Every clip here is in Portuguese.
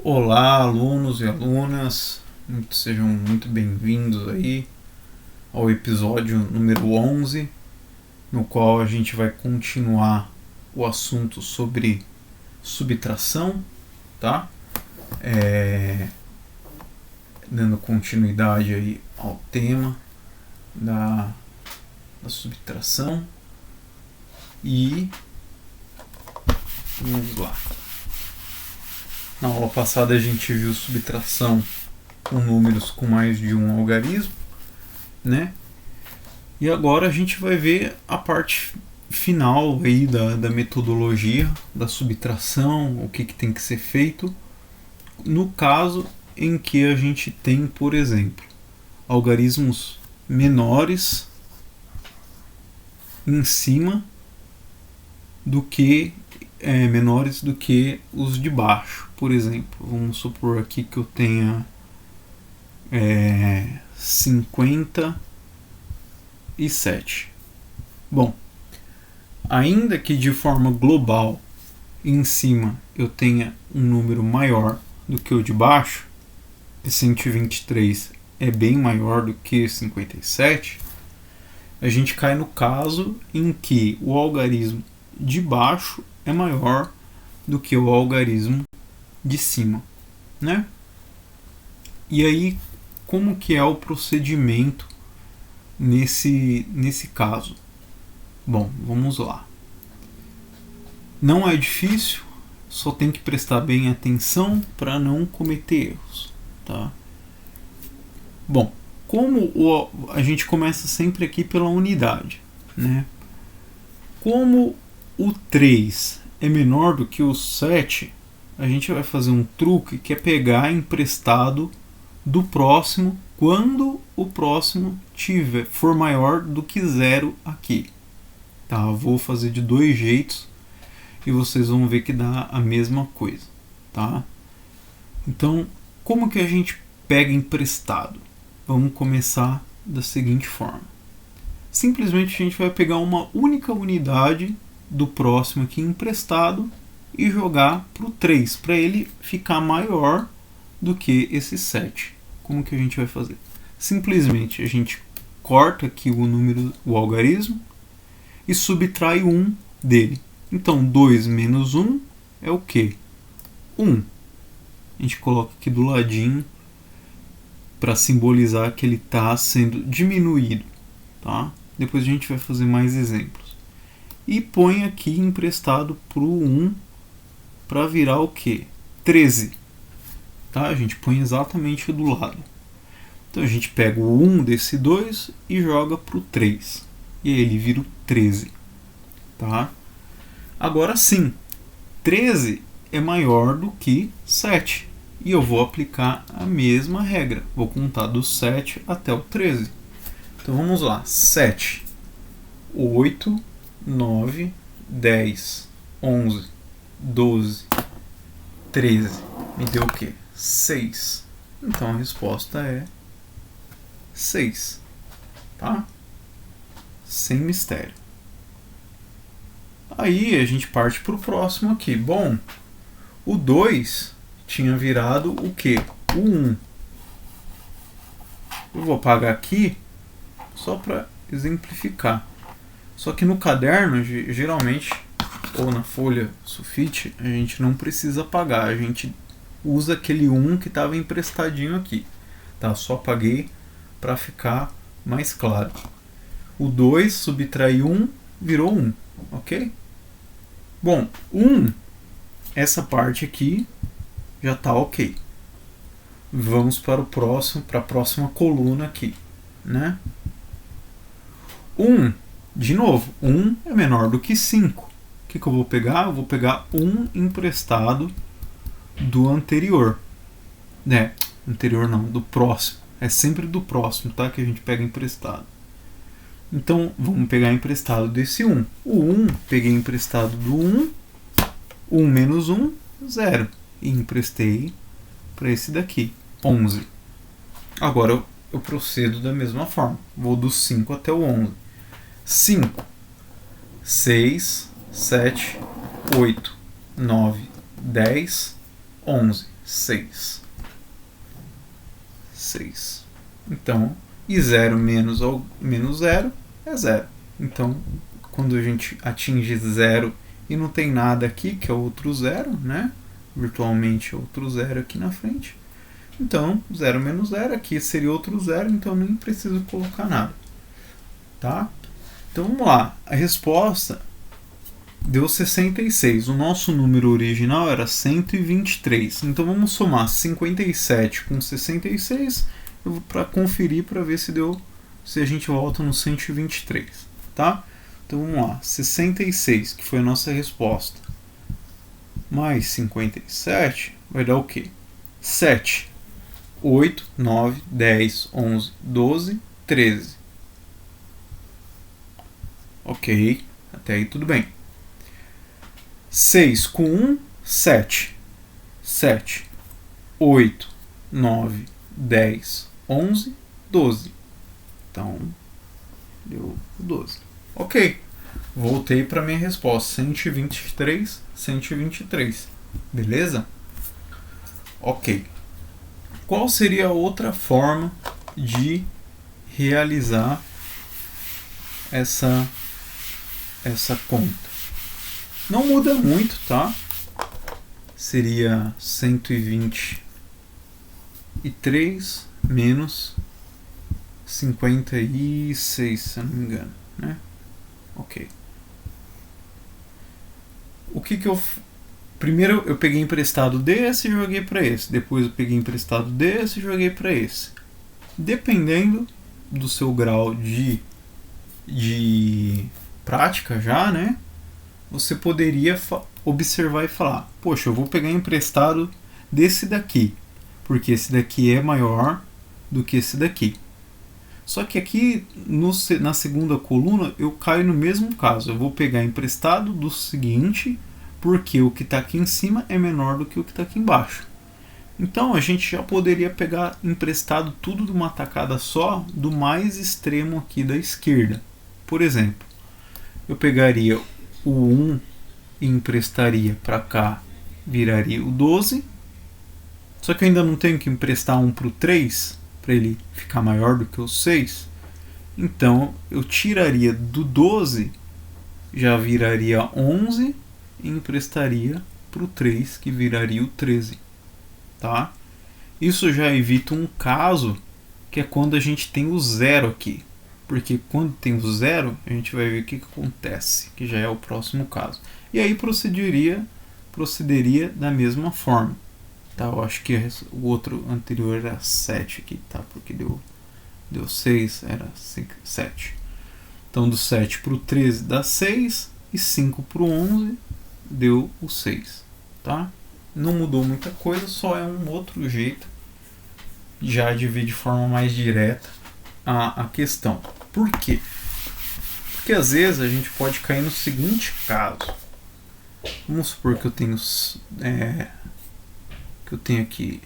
Olá, alunos e alunas, sejam muito bem-vindos aí ao episódio número 11, no qual a gente vai continuar o assunto sobre subtração, tá? Dando continuidade aí ao tema da subtração e vamos lá. Na aula passada a gente viu subtração com números com mais de um algarismo, né? E agora a gente vai ver a parte final aí da metodologia da subtração, o que tem que ser feito no caso em que a gente tem, por exemplo, algarismos menores em cima do que menores do que os de baixo. Por exemplo, vamos supor aqui que eu tenha 57. Bom, ainda que de forma global em cima eu tenha um número maior do que o de baixo, e 123 é bem maior do que 57, a gente cai no caso em que o algarismo de baixo é maior do que o algarismo de cima, né? E aí, como que é o procedimento nesse caso? Bom, vamos lá. Não é difícil, só tem que prestar bem atenção para não cometer erros, tá? Bom, a gente começa sempre aqui pela unidade, né? Como o 3 é menor do que o 7, a gente vai fazer um truque que é pegar emprestado do próximo quando o próximo for maior do que 0 aqui. Tá? Eu vou fazer de dois jeitos e vocês vão ver que dá a mesma coisa. Tá? Então, como que a gente pega emprestado? Vamos começar da seguinte forma. Simplesmente a gente vai pegar uma única unidade do próximo aqui emprestado e jogar para o 3, para ele ficar maior do que esse 7. Como que a gente vai fazer? Simplesmente a gente corta aqui o algarismo e subtrai 1 dele. Então 2 menos 1 é o quê? 1. A gente coloca aqui do ladinho para simbolizar que ele está sendo diminuído. Tá? Depois a gente vai fazer mais exemplos. E põe aqui emprestado para o 1 para virar o quê? 13. Tá? A gente põe exatamente do lado. Então a gente pega o 1 desse 2 e joga para o 3. E aí ele vira o 13. Tá? Agora sim, 13 é maior do que 7. E eu vou aplicar a mesma regra. Vou contar do 7 até o 13. Então vamos lá. 7, 8, 9, 10, 11, 12, 13. Me deu o quê? 6. Então a resposta é 6. Tá? Sem mistério. Aí a gente parte para o próximo aqui. Bom, o 2 tinha virado o quê? O 1. Eu vou apagar aqui só para exemplificar. Só que no caderno, geralmente, ou na folha sulfite, a gente não precisa apagar. A gente usa aquele 1 que estava emprestadinho aqui. Tá? Só apaguei para ficar mais claro. O 2 subtrai 1, virou 1. Ok? Bom, 1, essa parte aqui já está ok. Vamos para a próxima coluna aqui. Né? 1, de novo, 1 é menor do que 5. O que eu vou pegar? Eu vou pegar 1 emprestado do anterior. Né? Anterior não, do próximo. É sempre do próximo, tá? Que a gente pega emprestado. Então, vamos pegar emprestado desse 1. O 1, peguei emprestado do 1. 1 menos 1, 0. E emprestei para esse daqui, 11. Agora eu procedo da mesma forma. Vou do 5 até o 11. 5, 6, 7, 8, 9, 10, 11, 6. 6. Então, e 0 menos 0 é 0. Então, quando a gente atinge 0 e não tem nada aqui, que é outro 0, né? Virtualmente outro 0 aqui na frente. Então, 0 menos 0 aqui seria outro 0, então nem preciso colocar nada. Tá? Então, vamos lá. A resposta deu 66. O nosso número original era 123. Então, vamos somar 57 com 66 para conferir, para ver se a gente volta no 123. Tá? Então, vamos lá. 66, que foi a nossa resposta, mais 57, vai dar o quê? 7. 8, 9, 10, 11, 12, 13. Ok, até aí tudo bem. 6 com 1, 7. 7, 8, 9, 10, 11, 12. Então, deu 12. Ok, voltei para minha resposta. 123, 123. Beleza? Ok. Qual seria a outra forma de realizar essa conta? Não muda muito, tá? Seria 123 menos 56, se eu não me engano, né? Ok. O que eu... Primeiro eu peguei emprestado desse e joguei para esse. Depois eu peguei emprestado desse e joguei para esse. Dependendo do seu grau de prática já, né? Você poderia observar e falar: poxa, eu vou pegar emprestado desse daqui, porque esse daqui é maior do que esse daqui. Só que aqui na segunda coluna eu caio no mesmo caso. Eu vou pegar emprestado do seguinte, porque o que está aqui em cima é menor do que o que está aqui embaixo. Então a gente já poderia pegar emprestado tudo de uma tacada só, do mais extremo aqui da esquerda. Por exemplo, eu pegaria o 1 e emprestaria para cá, viraria o 12. Só que eu ainda não tenho que emprestar 1 para o 3, para ele ficar maior do que o 6. Então eu tiraria do 12, já viraria 11, e emprestaria para o 3, que viraria o 13. Tá? Isso já evita um caso, que é quando a gente tem o 0 aqui. Porque quando tem o 0, a gente vai ver o que acontece, que já é o próximo caso. E aí procederia da mesma forma. Tá? Eu acho que o outro anterior era 7 aqui, tá? Porque deu 6, era 7. Então do 7 para o 13 dá 6, e 5 para o 11 deu o 6. Tá? Não mudou muita coisa, só é um outro jeito já de ver de forma mais direta a questão. Por quê? Porque às vezes a gente pode cair no seguinte caso. Vamos supor que eu tenho aqui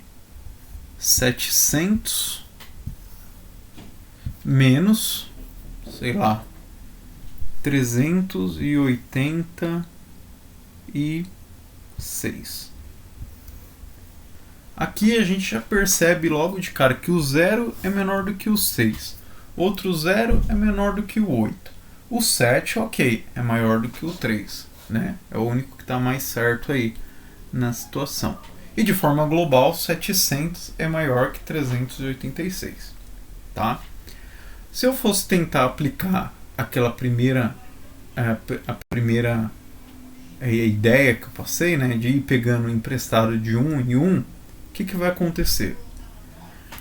700 menos, sei lá, 386. Aqui a gente já percebe logo de cara que o 0 é menor do que o 6. Outro 0 é menor do que o 8. O 7, ok, é maior do que o 3. Né? É o único que está mais certo aí na situação. E de forma global, 700 é maior que 386. Tá? Se eu fosse tentar aplicar aquela primeira ideia que eu passei, né, de ir pegando emprestado de 1 em 1, o que vai acontecer?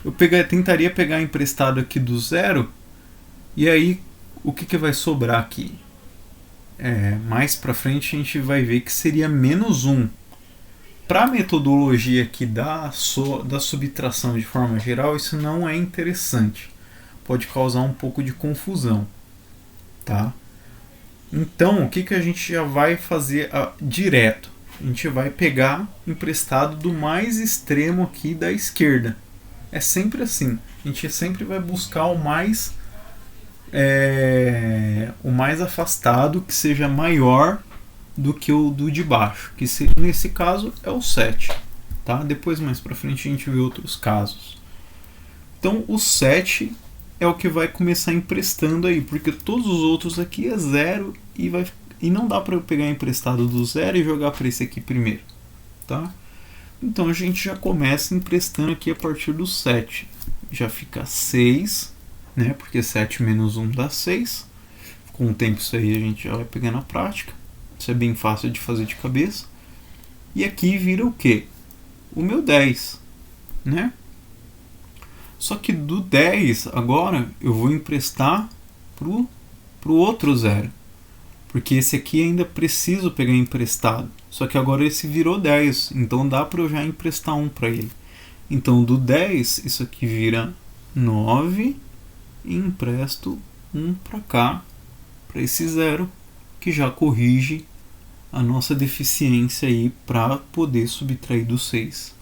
Eu tentaria pegar emprestado aqui do 0, e aí o que vai sobrar aqui? Mais para frente a gente vai ver que seria menos 1. Para a metodologia aqui da subtração de forma geral, isso não é interessante. Pode causar um pouco de confusão. Tá? Então, o que a gente já vai fazer direto? A gente vai pegar emprestado do mais extremo aqui da esquerda. É sempre assim. A gente sempre vai buscar o mais afastado, que seja maior do que o do de baixo, que nesse caso é o 7. tá? Depois, mais para frente, a gente vê outros casos. Então, o 7 é o que vai começar emprestando aí, porque todos os outros aqui é 0 e não dá para eu pegar emprestado do 0 e jogar para esse aqui primeiro, tá? Então, a gente já começa emprestando aqui a partir do 7. Já fica 6, né? Porque 7 menos 1 dá 6. Com o tempo isso aí a gente já vai pegar na prática. Isso é bem fácil de fazer de cabeça. E aqui vira o quê? O meu 10, né? Só que do 10 agora eu vou emprestar pro outro 0. Porque esse aqui ainda preciso pegar emprestado. Só que agora esse virou 10. Então dá para eu já emprestar um para ele. Então do 10 isso aqui vira 9. E empresto um para cá. Para esse 0. Que já corrige a nossa deficiência aí para poder subtrair do 6.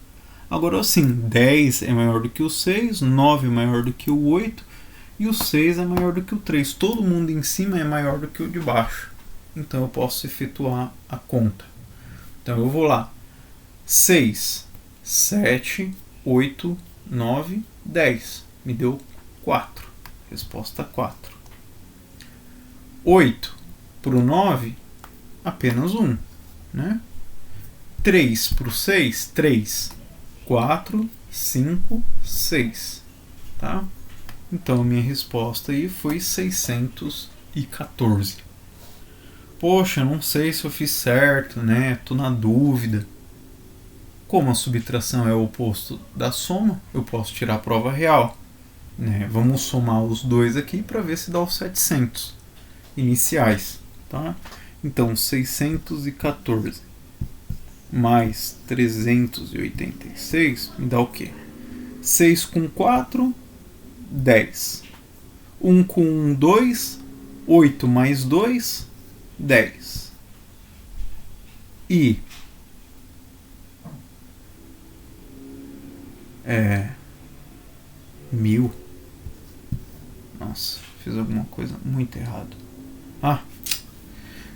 Agora sim, 10 é maior do que o 6, 9 é maior do que o 8 e o 6 é maior do que o 3. Todo mundo em cima é maior do que o de baixo. Então eu posso efetuar a conta. Então eu vou lá. 6, 7, 8, 9, 10. Me deu 4. Resposta 4. 8 para o 9, apenas 1. Né? 3 para o 6, 3. 4, 5, 6. Tá? Então, minha resposta aí foi 614. Poxa, não sei se eu fiz certo, né? Tô na dúvida. Como a subtração é o oposto da soma, eu posso tirar a prova real. Né? Vamos somar os dois aqui para ver se dá os 700 iniciais. Tá? Então, 614 mais 386 me dá o quê? 6 com 4, 10. 1 com 1, 2. 8 mais 2, 10. E 1000. Nossa, fiz alguma coisa muito errada.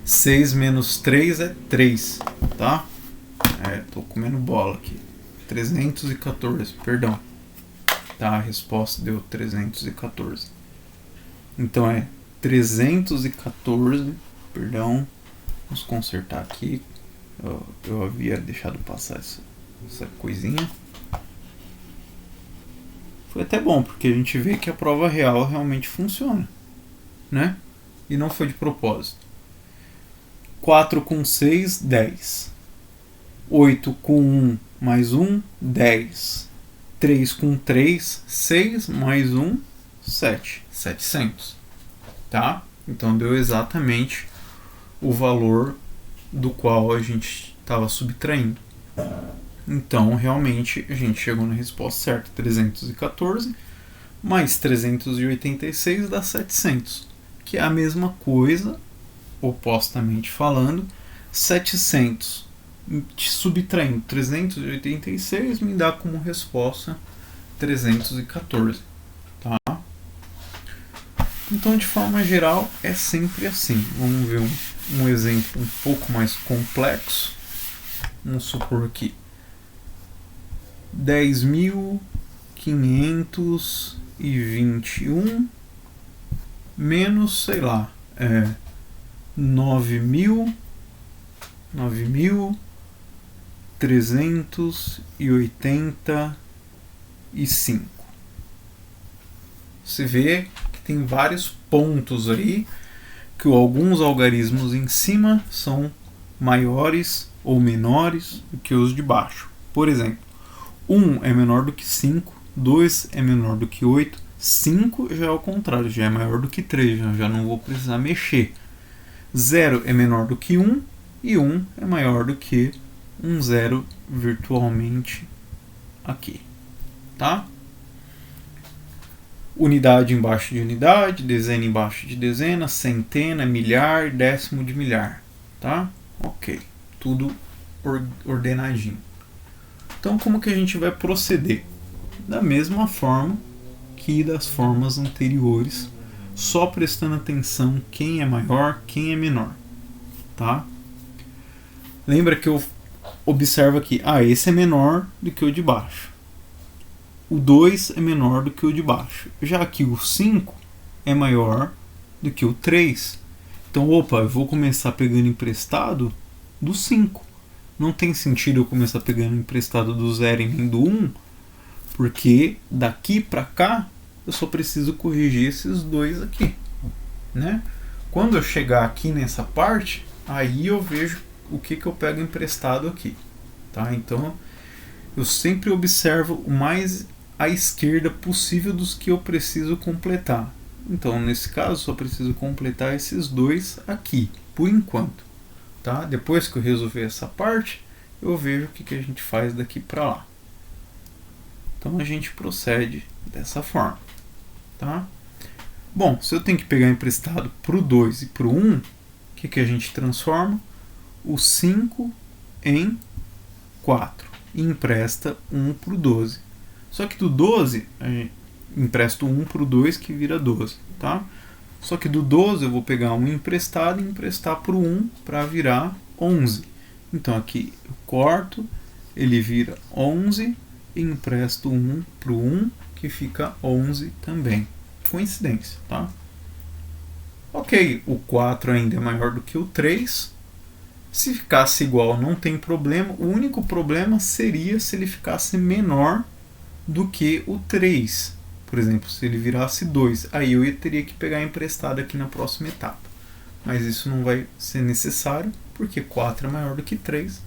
6 menos 3 é 3, tá? Tô comendo bola aqui. 314, perdão. Tá, a resposta deu 314. Então é 314, perdão. Vamos consertar aqui. Eu havia deixado passar essa coisinha. Foi até bom, porque a gente vê que a prova real realmente funciona, né? E não foi de propósito. 4 com 6, 10. 8 com 1 mais 1, 10. 3 com 3, 6 mais 1, 7. 700. Tá? Então deu exatamente o valor do qual a gente estava subtraindo. Então, realmente, a gente chegou na resposta certa. 314 mais 386 dá 700. Que é a mesma coisa, opostamente falando, 700 subtraindo 386 me dá como resposta 314, tá? Então, de forma geral, é sempre assim. Vamos ver um exemplo um pouco mais complexo. Vamos supor que 10.521 menos, sei lá, 9.385. Você vê que tem vários pontos aí, que alguns algarismos em cima são maiores ou menores do que os de baixo. Por exemplo, 1 é menor do que 5, 2 é menor do que 8, 5 já é ao contrário, já é maior do que 3, já não vou precisar mexer. 0 é menor do que 1 e 1 é maior do que um 0 virtualmente aqui, tá? Unidade embaixo de unidade, dezena embaixo de dezena, centena, milhar, décimo de milhar, tá? Ok, tudo ordenadinho. Então, como que a gente vai proceder? Da mesma forma que das formas anteriores, só prestando atenção quem é maior, quem é menor, tá? Lembra que eu observa aqui, esse é menor do que o de baixo. O 2 é menor do que o de baixo. Já que o 5 é maior do que o 3. Então, eu vou começar pegando emprestado do 5. Não tem sentido eu começar pegando emprestado do 0 e nem do 1, porque daqui para cá eu só preciso corrigir esses dois aqui, né? Quando eu chegar aqui nessa parte, aí eu vejo o que eu pego emprestado aqui, tá? Então, eu sempre observo o mais à esquerda possível dos que eu preciso completar. Então, nesse caso, só preciso completar esses dois aqui, por enquanto, tá? Depois que eu resolver essa parte, eu vejo o que a gente faz daqui para lá. Então, a gente procede dessa forma, tá? Bom, se eu tenho que pegar emprestado para o 2 e para o 1, o que a gente transforma? O 5 em 4 e empresta 1 para o 12. Só que do 12, a gente empresta 1 para o 2, que vira 12, tá? Só que do 12 eu vou pegar 1 emprestado e emprestar para o 1 para virar 11. Então aqui eu corto, ele vira 11 e empresto 1 para o 1, que fica 11 também. Coincidência, tá? Ok, o 4 ainda é maior do que o 3. Se ficasse igual, não tem problema. O único problema seria se ele ficasse menor do que o 3. Por exemplo, se ele virasse 2, aí eu teria que pegar emprestado aqui na próxima etapa. Mas isso não vai ser necessário, porque 4 é maior do que 3.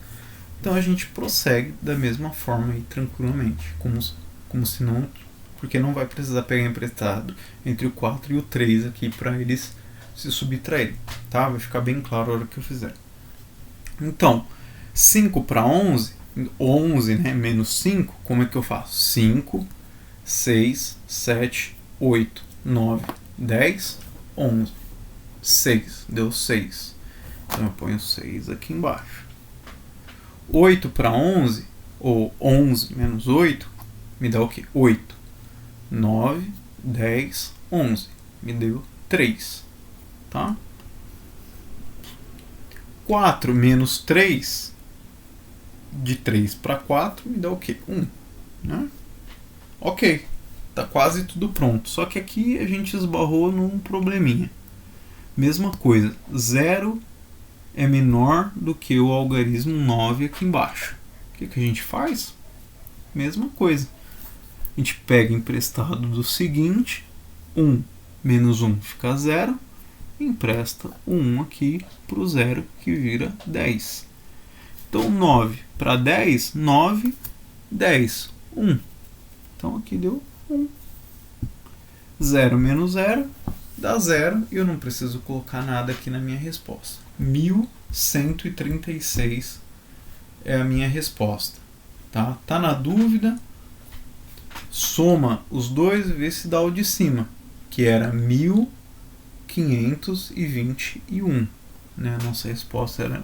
Então a gente prossegue da mesma forma aí, tranquilamente, como se não, porque não vai precisar pegar emprestado entre o 4 e o 3 aqui para eles se subtraírem, tá? Vai ficar bem claro a hora que eu fizer. Então, 5 para 11, 11, né, menos 5, como é que eu faço? 5, 6, 7, 8, 9, 10, 11. 6, deu 6. Então eu ponho 6 aqui embaixo. 8 para 11, ou 11 menos 8, me dá o quê? 8. 9, 10, 11. Me deu 3. Tá? 4 menos 3, de 3 para 4, me dá o quê? 1. Né? Ok, tá quase tudo pronto. Só que aqui a gente esbarrou num probleminha. Mesma coisa, 0 é menor do que o algarismo 9 aqui embaixo. O que a gente faz? Mesma coisa. A gente pega emprestado do seguinte, 1 menos 1 fica 0, e empresta o 1 aqui para o 0, que vira 10. Então 9 para 10, 9, 10, 1. Então aqui deu 1. 0 menos 0 dá 0 e eu não preciso colocar nada aqui na minha resposta. 1136 é a minha resposta. Tá? Tá na dúvida? Soma os dois e vê se dá o de cima, que era 1521. Né? A nossa resposta era...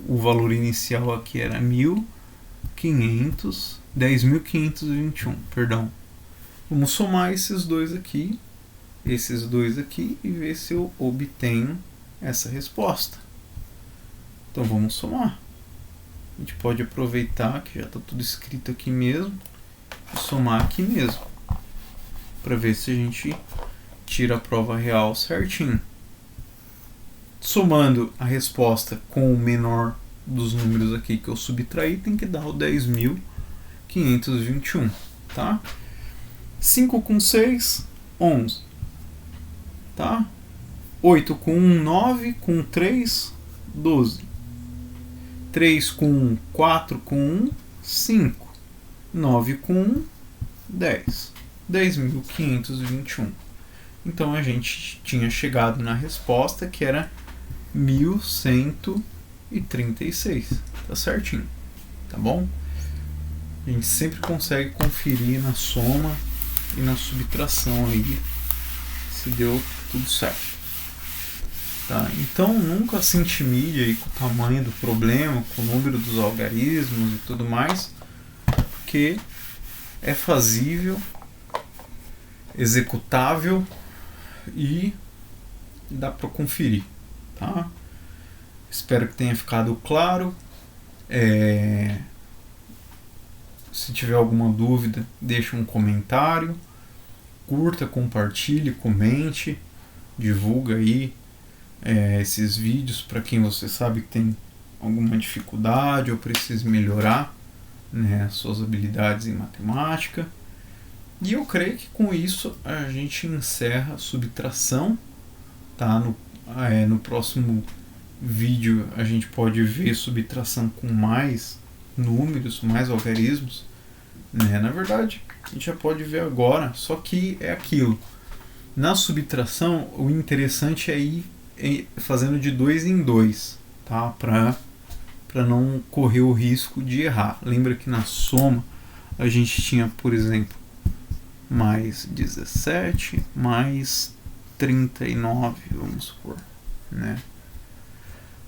o valor inicial aqui era 10.521, perdão. Vamos somar esses dois aqui e ver se eu obtenho essa resposta. Então vamos somar. A gente pode aproveitar que já está tudo escrito aqui mesmo e somar aqui mesmo, para ver se a gente tira a prova real certinho. Somando a resposta com o menor dos números aqui que eu subtraí, tem que dar o 10.521, tá? 5 com 6, 11, tá? 8 com 1, 9, com 3, 12. 3 com 1, 4 com 1, 5. 9 com 1, 10. 10.521. Então a gente tinha chegado na resposta que era 1136. Tá certinho, tá bom? A gente sempre consegue conferir na soma e na subtração aí se deu tudo certo. Tá? Então nunca se intimide aí com o tamanho do problema, com o número dos algarismos e tudo mais, porque é fazível, executável e dá para conferir. Tá? Espero que tenha ficado claro. Se tiver alguma dúvida, deixa um comentário, curta, compartilhe, comente, divulga aí esses vídeos para quem você sabe que tem alguma dificuldade ou precisa melhorar, né, suas habilidades em matemática. E eu creio que com isso a gente encerra a subtração, tá? No próximo vídeo a gente pode ver subtração com mais números, mais algarismos, né? Na verdade, a gente já pode ver agora, só que é aquilo. Na subtração, o interessante é ir fazendo de 2 em 2, tá? Para não correr o risco de errar. Lembra que na soma a gente tinha, por exemplo, mais 17, mais 39, vamos supor, né?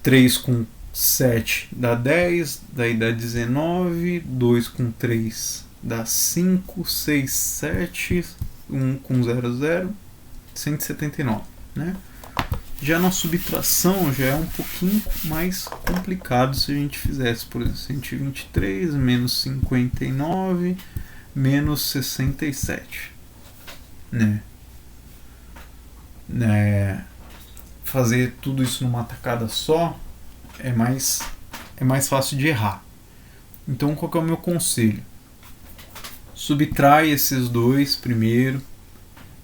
3 com 7 dá 10, daí dá 19, 2 com 3 dá 5, 6, 7, 1 com 0, 0, 179, né? Já na subtração já é um pouquinho mais complicado se a gente fizesse, por exemplo, 123 menos 59 menos 67, né? Fazer tudo isso numa tacada só é mais fácil de errar. Então, qual que é o meu conselho? Subtrai esses dois primeiro,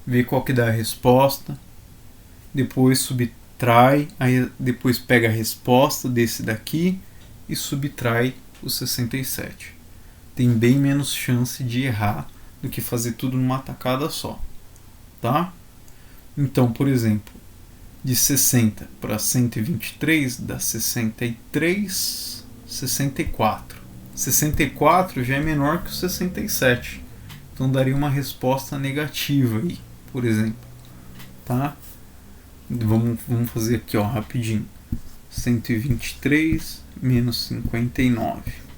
vê qual que dá a resposta, depois subtrai, aí depois pega a resposta desse daqui e subtrai o 67. Tem bem menos chance de errar do que fazer tudo numa tacada só, tá? Então, por exemplo, de 60 para 123 dá 63, 64. 64 já é menor que o 67. Então daria uma resposta negativa aí, por exemplo, tá? Vamos fazer aqui, ó, rapidinho. 123 menos 59.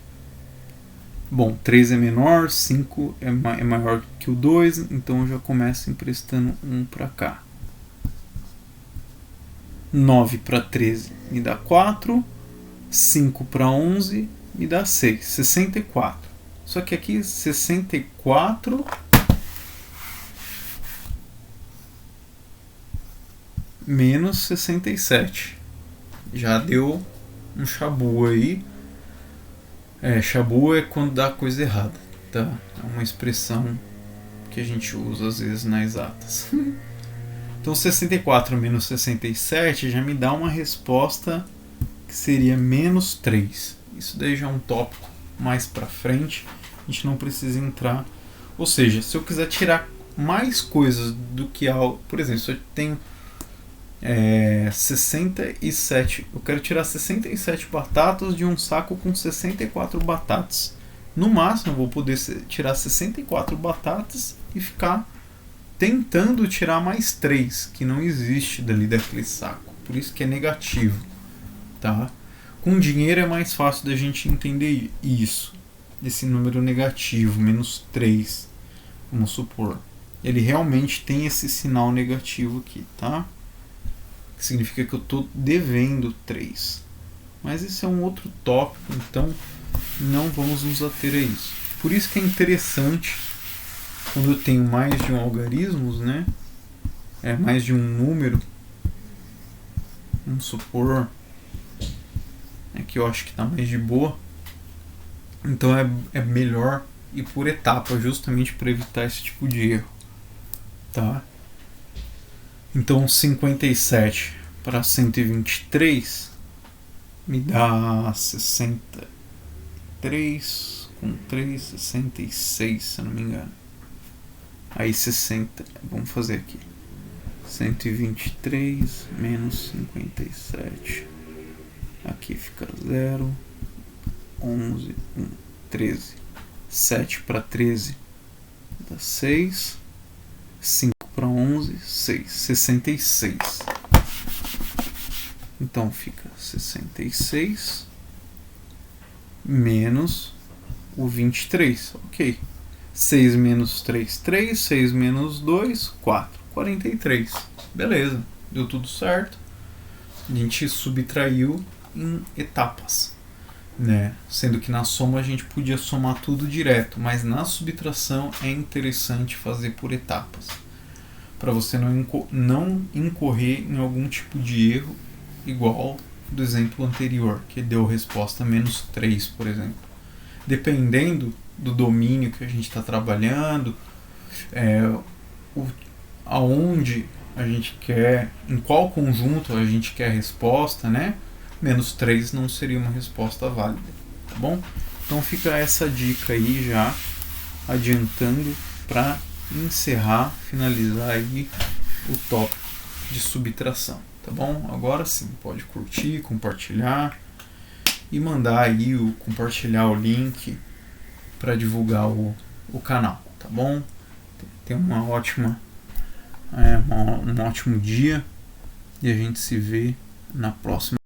Bom, 3 é menor, 5 é maior que o 2, então eu já começo emprestando 1 para cá. 9 para 13 me dá 4, 5 para 11 me dá 6, 64. Só que aqui 64 menos 67. Já deu um chabu aí. Chabu é quando dá coisa errada, tá? É uma expressão que a gente usa às vezes nas exatas. Então 64 menos 67 já me dá uma resposta que seria menos 3. Isso daí já é um tópico mais pra frente. A gente não precisa entrar. Ou seja, se eu quiser tirar mais coisas do que algo... Por exemplo, se eu tenho 67... Eu quero tirar 67 batatas de um saco com 64 batatas. No máximo eu vou poder tirar 64 batatas e ficar tentando tirar mais 3, que não existe dali daquele saco. Por isso que é negativo, tá? Com dinheiro é mais fácil da gente entender isso. Esse número negativo, menos 3, vamos supor. Ele realmente tem esse sinal negativo aqui, tá? Que significa que eu estou devendo 3. Mas esse é um outro tópico, então não vamos nos ater a isso. Por isso que é interessante, quando eu tenho mais de um algarismo, né? Mais de um número, vamos supor, que eu acho que está mais de boa. Então é melhor ir por etapa, justamente para evitar esse tipo de erro, tá? Então 57 para 123 me dá 63 com 3, 66, se eu não me engano. Aí 60, vamos fazer aqui. 123 menos 57. Aqui fica 0, 11, 1, 13. 7 para 13 dá 6. 5 para 11, 6. 66. Então fica 66 menos o 23. Ok. 6 menos 3, 3. 6 menos 2, 4. 43. Beleza. Deu tudo certo. A gente subtraiu em etapas. né? Sendo que na soma a gente podia somar tudo direto, mas na subtração é interessante fazer por etapas, para você não incorrer em algum tipo de erro igual do exemplo anterior, que deu resposta -3, por exemplo. Dependendo do domínio que a gente está trabalhando, aonde a gente quer, em qual conjunto a gente quer a resposta, né? -3 não seria uma resposta válida, tá bom? Então fica essa dica aí já, adiantando para encerrar, finalizar aí o tópico de subtração, tá bom? Agora sim, pode curtir, compartilhar e mandar aí compartilhar o link para divulgar o canal, tá bom? Tenha um ótimo dia e a gente se vê na próxima.